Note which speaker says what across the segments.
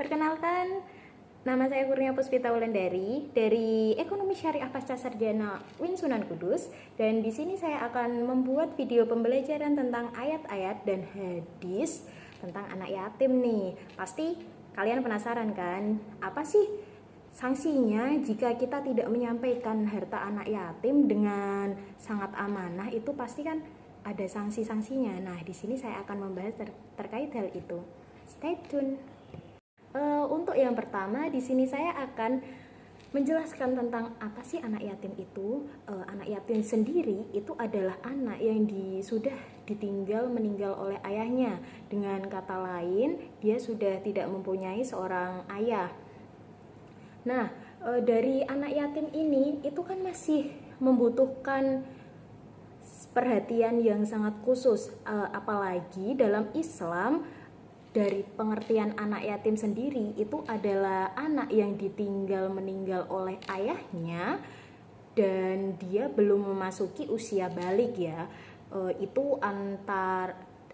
Speaker 1: Perkenalkan, nama saya Kurnia Puspita Wulandari dari Ekonomi Syariah Pasca Sarjana UIN Sunan Kudus, dan di sini saya akan membuat video pembelajaran tentang ayat-ayat dan hadis tentang anak yatim nih. Pasti kalian penasaran kan, apa sih sanksinya jika kita tidak menyampaikan harta anak yatim dengan sangat amanah? Itu pasti kan ada sanksi-sanksinya. Nah, di sini saya akan membahas terkait hal itu. Stay tune. Untuk yang pertama, di sini saya akan menjelaskan tentang apa sih anak yatim itu. Anak yatim sendiri itu adalah anak yang sudah ditinggal meninggal oleh ayahnya. Dengan kata lain, dia sudah tidak mempunyai seorang ayah. Nah, dari anak yatim ini itu kan masih membutuhkan perhatian yang sangat khusus, apalagi dalam Islam. Dari pengertian anak yatim sendiri itu adalah anak yang ditinggal meninggal oleh ayahnya dan dia belum memasuki usia balik ya. Itu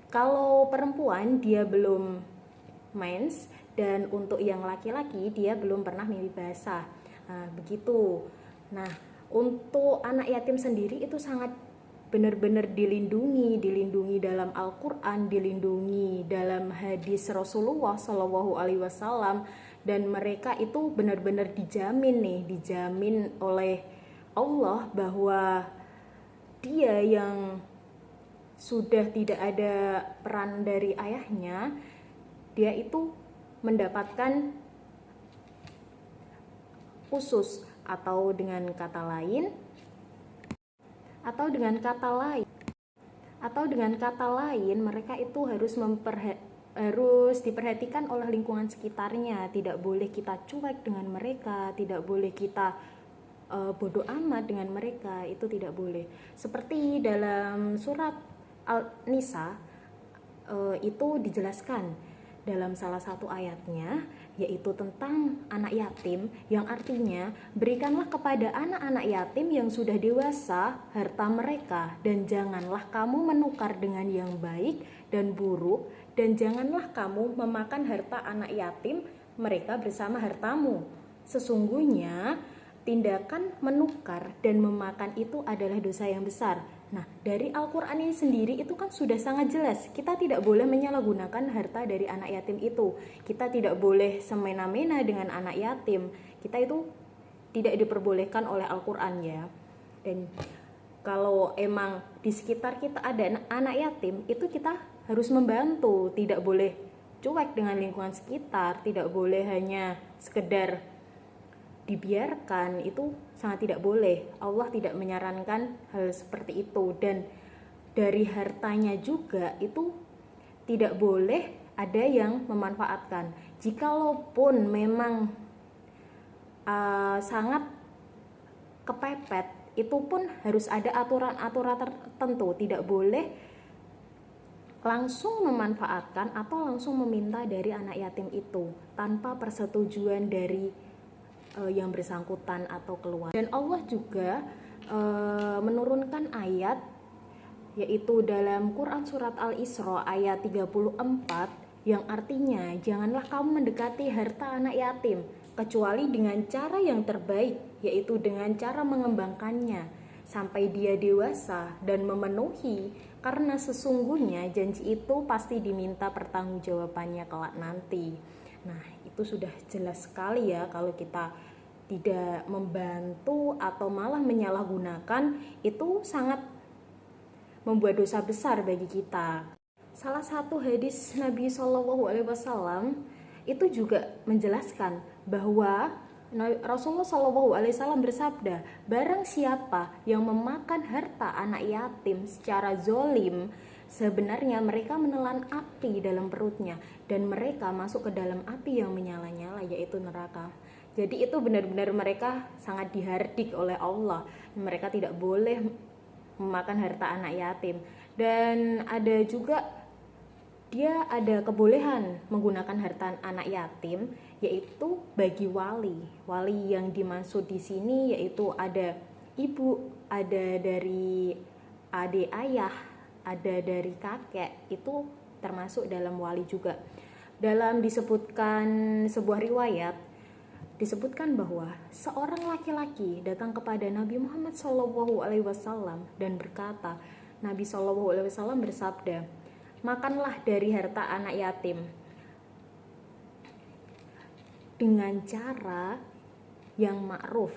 Speaker 1: kalau perempuan dia belum mens, dan untuk yang laki-laki dia belum pernah mimpi basah. Begitu. Nah, untuk anak yatim sendiri itu sangat benar-benar dilindungi dalam Al-Quran, dilindungi dalam hadis Rasulullah Shallallahu Alaihi Wasallam, dan mereka itu benar-benar dijamin oleh Allah bahwa dia yang sudah tidak ada peran dari ayahnya, dia itu mendapatkan khusus, atau dengan kata lain mereka itu harus diperhatikan oleh lingkungan sekitarnya. Tidak boleh kita cuek dengan mereka, tidak boleh kita bodoh amat dengan mereka, itu tidak boleh. Seperti dalam surat Al-Nisa itu dijelaskan dalam salah satu ayatnya, yaitu tentang anak yatim, yang artinya berikanlah kepada anak-anak yatim yang sudah dewasa harta mereka, dan janganlah kamu menukar dengan yang baik dan buruk, dan janganlah kamu memakan harta anak yatim mereka bersama hartamu. Sesungguhnya tindakan menukar dan memakan itu adalah dosa yang besar. Nah, dari Al-Quran ini sendiri itu kan sudah sangat jelas. Kita tidak boleh menyalahgunakan harta dari anak yatim itu. Kita tidak boleh semena-mena dengan anak yatim. Kita itu tidak diperbolehkan oleh Al-Quran ya. Dan kalau emang di sekitar kita ada anak yatim, itu kita harus membantu. Tidak boleh cuek dengan lingkungan sekitar. Tidak boleh hanya sekedar dibiarkan, itu sangat tidak boleh. Allah tidak menyarankan hal seperti itu. Dan dari hartanya juga itu tidak boleh ada yang memanfaatkan. Jikalaupun memang sangat kepepet, itu pun harus ada aturan-aturan tertentu. Tidak boleh langsung memanfaatkan atau langsung meminta dari anak yatim itu tanpa persetujuan dari yang bersangkutan atau keluarga. Dan Allah juga menurunkan ayat, yaitu dalam Quran surat Al-Isra ayat 34, yang artinya janganlah kamu mendekati harta anak yatim kecuali dengan cara yang terbaik, yaitu dengan cara mengembangkannya sampai dia dewasa dan memenuhi, karena sesungguhnya janji itu pasti diminta pertanggungjawabannya kelak nanti. Nah, itu sudah jelas sekali ya. Kalau kita tidak membantu atau malah menyalahgunakan, itu sangat membuat dosa besar bagi kita. Salah satu hadis Nabi Shallallahu Alaihi Wasallam itu juga menjelaskan bahwa Rasulullah Shallallahu Alaihi Wasallam bersabda, barang siapa yang memakan harta anak yatim secara zolim, sebenarnya mereka menelan api dalam perutnya dan mereka masuk ke dalam api yang menyala-nyala, yaitu neraka. Jadi itu benar-benar mereka sangat dihardik oleh Allah. Mereka tidak boleh memakan harta anak yatim. Dan ada juga dia ada kebolehan menggunakan harta anak yatim, yaitu bagi wali. Wali yang dimaksud di sini yaitu ada ibu, ada dari adik ayah, ada dari kakek, itu termasuk dalam wali juga. Dalam disebutkan sebuah riwayat, disebutkan bahwa seorang laki-laki datang kepada Nabi Muhammad SAW dan berkata, Nabi SAW bersabda, makanlah dari harta anak yatim dengan cara yang ma'ruf,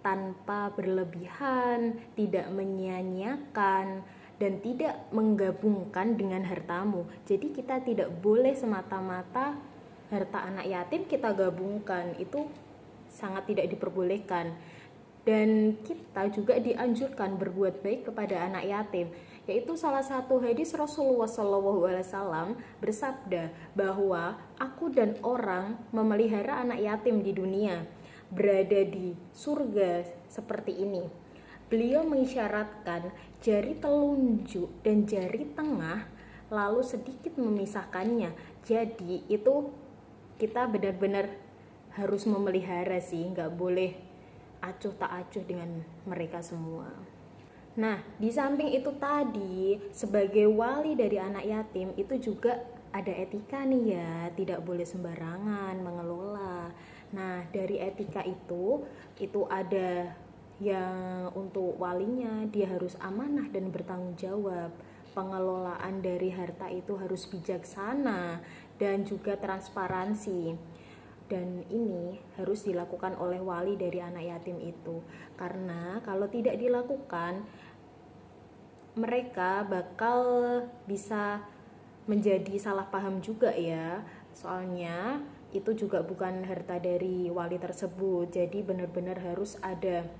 Speaker 1: tanpa berlebihan, tidak menyia-nyiakan, dan tidak menggabungkan dengan hartamu. Jadi kita tidak boleh semata-mata harta anak yatim kita gabungkan, itu sangat tidak diperbolehkan. Dan kita juga dianjurkan berbuat baik kepada anak yatim, yaitu salah satu hadis Rasulullah SAW bersabda bahwa aku dan orang memelihara anak yatim di dunia berada di surga seperti ini. Beliau mengisyaratkan jari telunjuk dan jari tengah lalu sedikit memisahkannya. Jadi itu kita benar-benar harus memelihara sih, nggak boleh acuh tak acuh dengan mereka semua. Nah, di samping itu tadi, sebagai wali dari anak yatim itu juga ada etika nih ya, tidak boleh sembarangan mengelola. Nah, dari etika itu ada yang untuk walinya dia harus amanah dan bertanggung jawab. Pengelolaan dari harta itu harus bijaksana dan juga transparansi. Dan ini harus dilakukan oleh wali dari anak yatim itu. Karena kalau tidak dilakukan, mereka bakal bisa menjadi salah paham juga ya. Soalnya itu juga bukan harta dari wali tersebut. Jadi benar-benar harus ada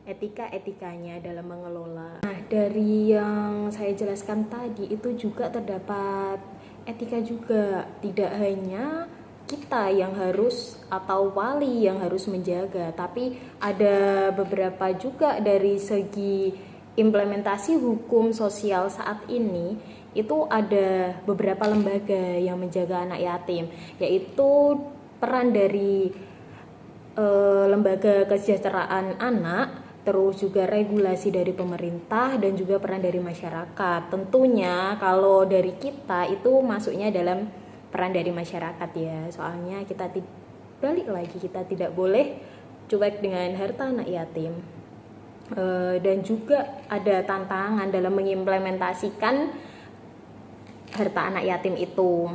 Speaker 1: etika-etikanya dalam mengelola. Nah, dari yang saya jelaskan tadi itu juga terdapat etika juga. Tidak hanya kita yang harus atau wali yang harus menjaga, tapi ada beberapa juga dari segi implementasi hukum sosial saat ini itu ada beberapa lembaga yang menjaga anak yatim, yaitu peran dari lembaga kesejahteraan anak, terus juga regulasi dari pemerintah dan juga peran dari masyarakat. Tentunya kalau dari kita itu masuknya dalam peran dari masyarakat ya, soalnya kita balik lagi kita tidak boleh cuek dengan harta anak yatim. Dan juga ada tantangan dalam mengimplementasikan harta anak yatim itu,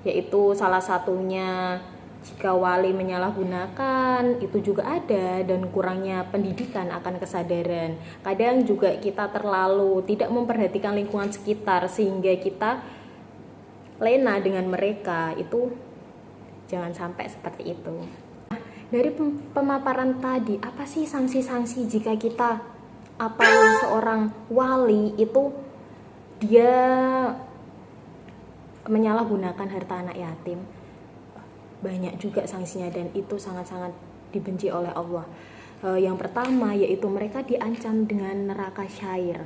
Speaker 1: yaitu salah satunya jika wali menyalahgunakan itu juga ada, dan kurangnya pendidikan akan kesadaran. Kadang juga kita terlalu tidak memperhatikan lingkungan sekitar sehingga kita lena dengan mereka, itu jangan sampai seperti itu. Nah, dari pemaparan tadi, apa sih sanksi-sanksi jika kita atau seorang wali itu dia menyalahgunakan harta anak yatim? Banyak juga sanksinya dan itu sangat-sangat dibenci oleh Allah. Yang pertama yaitu mereka diancam dengan neraka syair,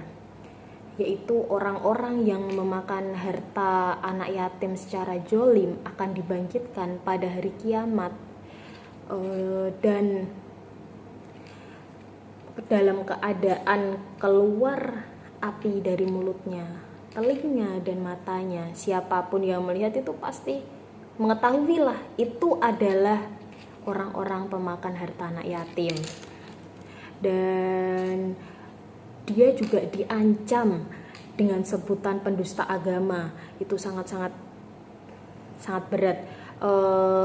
Speaker 1: yaitu orang-orang yang memakan harta anak yatim secara jolim akan dibangkitkan pada hari kiamat, dan dalam keadaan keluar api dari mulutnya, telinga dan matanya. Siapapun yang melihat itu pasti mengetahuilah itu adalah orang-orang pemakan harta anak yatim. Dan dia juga diancam dengan sebutan pendusta agama. Itu sangat berat.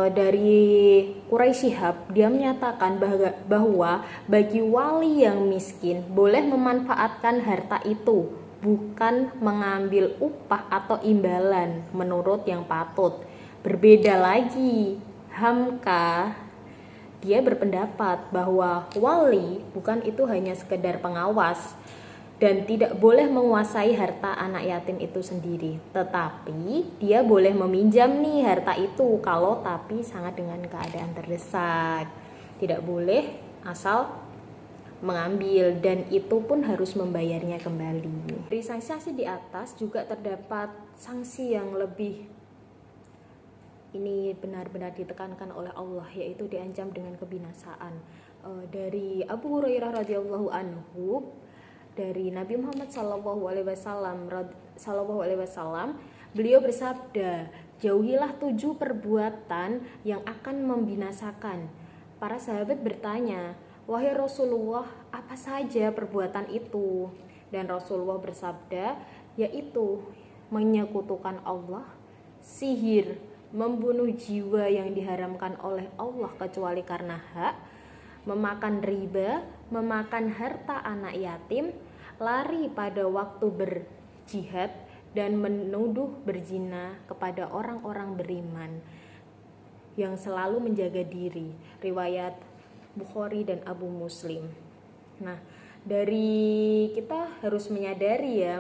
Speaker 1: Dari Quraisy Shihab, dia menyatakan bahwa bagi wali yang miskin boleh memanfaatkan harta itu, bukan mengambil upah atau imbalan menurut yang patut. Berbeda lagi, Hamka, dia berpendapat bahwa wali bukan itu hanya sekedar pengawas dan tidak boleh menguasai harta anak yatim itu sendiri, tetapi dia boleh meminjam nih harta itu kalau tapi sangat dengan keadaan terdesak. Tidak boleh asal mengambil, dan itu pun harus membayarnya kembali. Dari sanksi di atas juga terdapat sanksi yang lebih, ini benar-benar ditekankan oleh Allah, yaitu diancam dengan kebinasaan. Dari Abu Hurairah radhiyallahu anhu, dari Nabi Muhammad sallallahu alaihi wasallam, beliau bersabda, Jauhilah 7 perbuatan yang akan membinasakan. Para sahabat bertanya, wahai Rasulullah, apa saja perbuatan itu? Dan Rasulullah bersabda, yaitu menyekutukan Allah, sihir, membunuh jiwa yang diharamkan oleh Allah kecuali karena hak, memakan riba, memakan harta anak yatim, lari pada waktu berjihad, dan menuduh berzina kepada orang-orang beriman yang selalu menjaga diri. Riwayat Bukhari dan Abu Muslim. Nah, dari kita harus menyadari ya,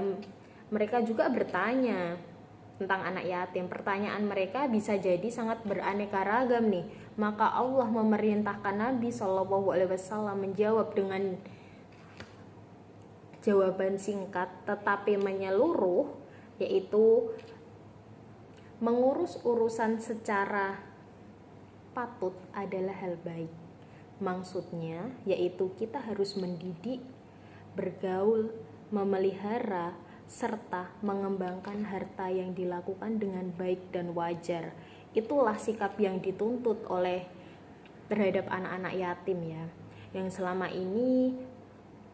Speaker 1: mereka juga bertanya tentang anak yatim. Pertanyaan mereka bisa jadi sangat beraneka ragam nih. Maka Allah memerintahkan Nabi SAW menjawab dengan jawaban singkat tetapi menyeluruh, yaitu mengurus urusan secara patut adalah hal baik. Maksudnya yaitu kita harus mendidik, bergaul, memelihara, serta mengembangkan harta yang dilakukan dengan baik dan wajar. Itulah sikap yang dituntut oleh terhadap anak-anak yatim ya, yang selama ini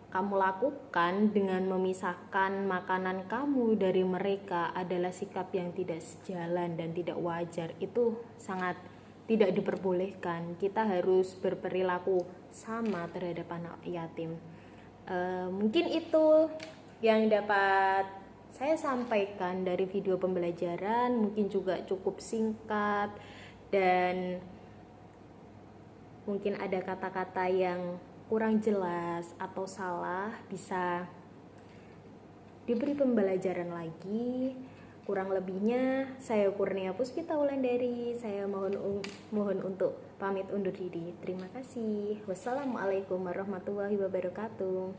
Speaker 1: kamu lakukan dengan memisahkan makanan kamu dari mereka adalah sikap yang tidak sejalan dan tidak wajar. Itu sangat tidak diperbolehkan. Kita harus berperilaku sama terhadap anak yatim. Mungkin itu yang dapat saya sampaikan dari video pembelajaran. Mungkin juga cukup singkat dan mungkin ada kata-kata yang kurang jelas atau salah, bisa diberi pembelajaran lagi. Kurang lebihnya saya Kurnia Puspita Wulandari, saya mohon untuk pamit undur diri. Terima kasih. Wassalamualaikum warahmatullahi wabarakatuh.